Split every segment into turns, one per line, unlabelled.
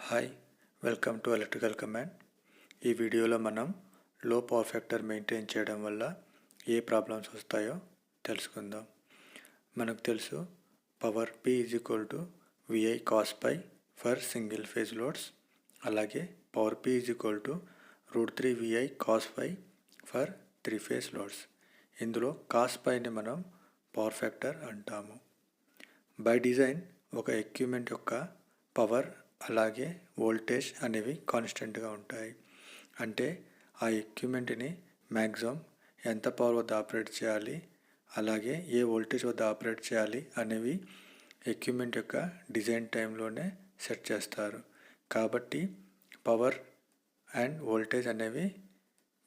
Hi welcome to electrical command. ఈ వీడియోలో మనం లో పవర్ ఫ్యాక్టర్ మెయింటైన్ చేయడం వల్ల ఏ ప్రాబ్లమ్స్ వస్తాయో తెలుసుకుందాం. మనకు తెలుసు power P = VI cos π for single phase loads, అలాగే power P = √3 VI cos π for 3 phase loads. ఇందులో cos πని మనం పవర్ ఫ్యాక్టర్ అంటాము. బై డిజైన్ ఒక ఎక్విప్మెంట్ యొక్క పవర్ అలాగే వోల్టేజ్ అనేవి కాన్స్టెంట్గా ఉంటాయి. అంటే ఆ ఎక్విప్మెంట్ని మ్యాక్సిమం ఎంత పవర్ వద్ద ఆపరేట్ చేయాలి, అలాగే ఏ వోల్టేజ్ వద్ద ఆపరేట్ చేయాలి అనేవి ఎక్విప్మెంట్ యొక్క డిజైన్ టైంలోనే సెట్ చేస్తారు. కాబట్టి పవర్ అండ్ వోల్టేజ్ అనేవి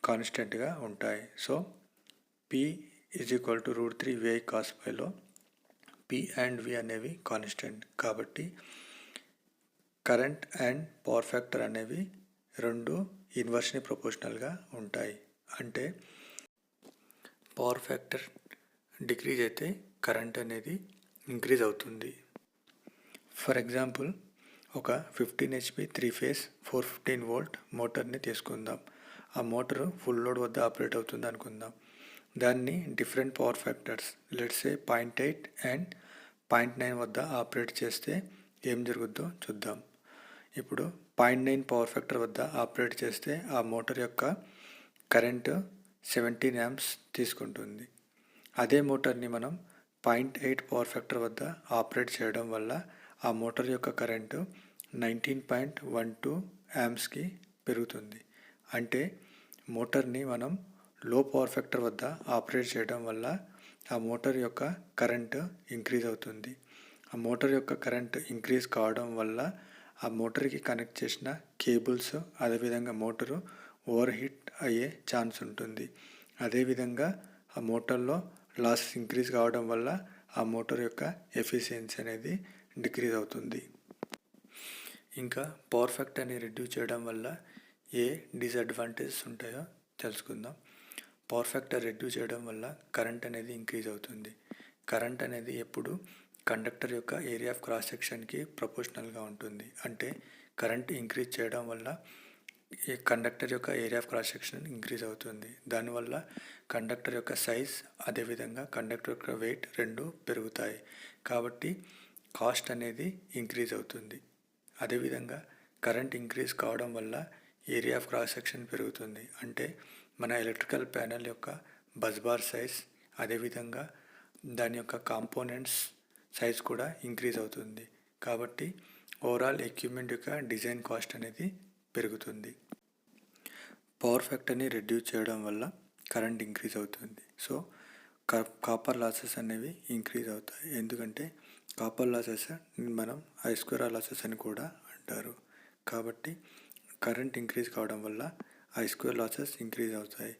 కాన్స్టెంట్గా ఉంటాయి. So P = √3 VI cos πలో P and V అనేవి కాన్స్టెంట్. కాబట్టి కరెంట్ అండ్ పవర్ ఫ్యాక్టర్ అనేవి రెండు ఇన్వర్స్ని ప్రపోర్షనల్గా ఉంటాయి. అంటే పవర్ ఫ్యాక్టర్ డిక్రీజ్ అయితే కరెంట్ అనేది ఇంక్రీజ్ అవుతుంది. ఫర్ ఎగ్జాంపుల్, ఒక 15 HP 3 ఫేజ్ 415 volt మోటార్ని తీసుకుందాం. ఆ మోటారు ఫుల్ లోడ్ వద్ద ఆపరేట్ అవుతుంది అనుకుందాం. దాన్ని different power factors let's say 0.8 and 0.9 వద్ద ఆపరేట్ చేస్తే ఏం జరుగుద్దో చూద్దాం. ఇప్పుడు 0.9 పవర్ ఫ్యాక్టర్ వద్ద ఆపరేట్ చేస్తే ఆ మోటార్ యొక్క కరెంటు 17 amps తీసుకుంటుంది. అదే మోటార్ని మనం 0.8 పవర్ ఫ్యాక్టర్ వద్ద ఆపరేట్ చేయడం వల్ల ఆ మోటార్ యొక్క కరెంటు 19.12 amps పెరుగుతుంది. అంటే మోటార్ని మనం లో పవర్ ఫ్యాక్టర్ వద్ద ఆపరేట్ చేయడం వల్ల ఆ మోటార్ యొక్క కరెంటు ఇంక్రీజ్ అవుతుంది. ఆ మోటార్ యొక్క కరెంటు ఇంక్రీజ్ కావడం వల్ల ఆ మోటార్కి కనెక్ట్ చేసిన కేబుల్స్, అదేవిధంగా మోటారు ఓవర్ హీట్ అయ్యే ఛాన్స్ ఉంటుంది. అదేవిధంగా ఆ మోటార్లో లాసెస్ ఇంక్రీజ్ కావడం వల్ల ఆ మోటార్ యొక్క ఎఫిషియన్సీ అనేది డిక్రీజ్ అవుతుంది. ఇంకా పవర్ ఫ్యాక్టర్ని రెడ్యూస్ చేయడం వల్ల ఏ డిసడ్వాంటేజెస్ ఉంటాయో తెలుసుకుందాం. పవర్ ఫ్యాక్టర్ రెడ్యూస్ చేయడం వల్ల కరెంట్ అనేది ఇంక్రీజ్ అవుతుంది. కరెంట్ అనేది ఎప్పుడు కండక్టర్ యొక్క ఏరియా ఆఫ్ క్రాస్ సెక్షన్కి ప్రపోర్షనల్గా ఉంటుంది. అంటే కరెంట్ ఇంక్రీజ్ చేయడం వల్ల ఈ కండక్టర్ యొక్క area of cross section increase అవుతుంది. దానివల్ల కండక్టర్ యొక్క సైజ్, అదేవిధంగా కండక్టర్ యొక్క వెయిట్ రెండు పెరుగుతాయి. కాబట్టి కాస్ట్ అనేది ఇంక్రీజ్ అవుతుంది. అదేవిధంగా కరెంట్ ఇంక్రీజ్ కావడం వల్ల ఏరియా ఆఫ్ క్రాస్ సెక్షన్ పెరుగుతుంది. అంటే మన ఎలక్ట్రికల్ ప్యానెల్ యొక్క బస్ బార్ సైజ్, అదేవిధంగా దాని యొక్క కాంపోనెంట్స్ సైజ్ కూడా ఇంక్రీజ్ అవుతుంది. కాబట్టి ఓవరాల్ ఎక్విప్మెంట్ యొక్క డిజైన్ కాస్ట్ అనేది పెరుగుతుంది. పవర్ ఫ్యాక్టర్ని రెడ్యూస్ చేయడం వల్ల కరెంట్ ఇంక్రీజ్ అవుతుంది. సో కాపర్ లాసెస్ అనేవి ఇంక్రీజ్ అవుతాయి. ఎందుకంటే కాపర్ లాసెస్ మనం I² లాసెస్ అని కూడా అంటారు. కాబట్టి కరెంట్ ఇంక్రీజ్ కావడం వల్ల I² లాసెస్ ఇంక్రీజ్ అవుతాయి.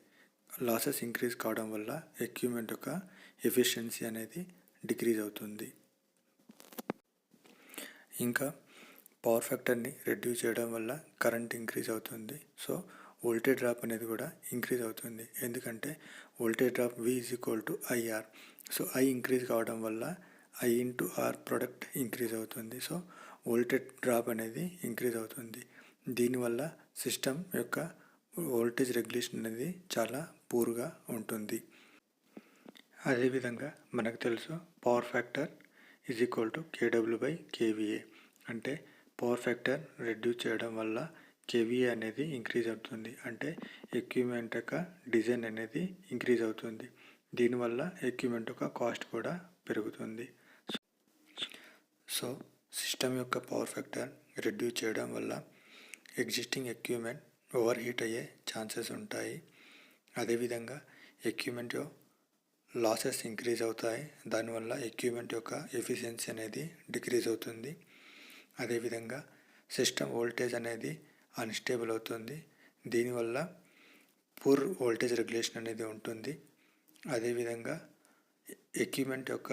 లాసెస్ ఇంక్రీజ్ కావడం వల్ల ఎక్విప్మెంట్ యొక్క ఎఫిషియన్సీ అనేది డిక్రీజ్ అవుతుంది. ఇంకా పవర్ ఫ్యాక్టర్ని రెడ్యూస్ చేయడం వల్ల కరెంట్ ఇంక్రీజ్ అవుతుంది. సో వోల్టేజ్ డ్రాప్ అనేది కూడా ఇంక్రీజ్ అవుతుంది. ఎందుకంటే voltage drop V = IR. So I increase కావడం వల్ల I × R ప్రొడక్ట్ ఇంక్రీజ్ అవుతుంది. సో వోల్టేజ్ డ్రాప్ అనేది ఇంక్రీజ్ అవుతుంది. దీనివల్ల సిస్టమ్ యొక్క వోల్టేజ్ రెగ్యులేషన్ అనేది చాలా పూర్గా ఉంటుంది. అదేవిధంగా మనకు తెలుసు పవర్ ఫ్యాక్టర్ kW/kVA. అంటే పవర్ ఫ్యాక్టర్ రెడ్యూస్ చేయడం వల్ల kVA అనేది ఇంక్రీజ్ అవుతుంది. అంటే ఎక్విప్మెంట్ యొక్క డిజైన్ అనేది ఇంక్రీజ్ అవుతుంది. దీనివల్ల ఎక్విప్మెంట్ యొక్క కాస్ట్ కూడా పెరుగుతుంది. సో సిస్టమ్ యొక్క పవర్ ఫ్యాక్టర్ రెడ్యూస్ చేయడం వల్ల ఎగ్జిస్టింగ్ ఎక్విప్మెంట్ ఓవర్ హీట్ అయ్యే ఛాన్సెస్ ఉంటాయి. అదేవిధంగా ఎక్విప్మెంట్ లాసెస్ ఇంక్రీజ్ అవుతాయి. దానివల్ల ఎక్విప్మెంట్ యొక్క ఎఫిషియన్సీ అనేది డిక్రీజ్ అవుతుంది. అదేవిధంగా సిస్టమ్ వోల్టేజ్ అనేది అన్స్టేబుల్ అవుతుంది. దీనివల్ల పూర్ వోల్టేజ్ రెగ్యులేషన్ అనేది ఉంటుంది. అదేవిధంగా ఎక్విప్మెంట్ యొక్క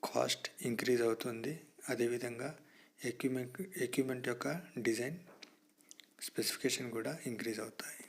కాస్ట్ ఇంక్రీజ్ అవుతుంది. అదేవిధంగా ఎక్విప్మెంట్ యొక్క డిజైన్ స్పెసిఫికేషన్ కూడా ఇంక్రీజ్ అవుతాయి.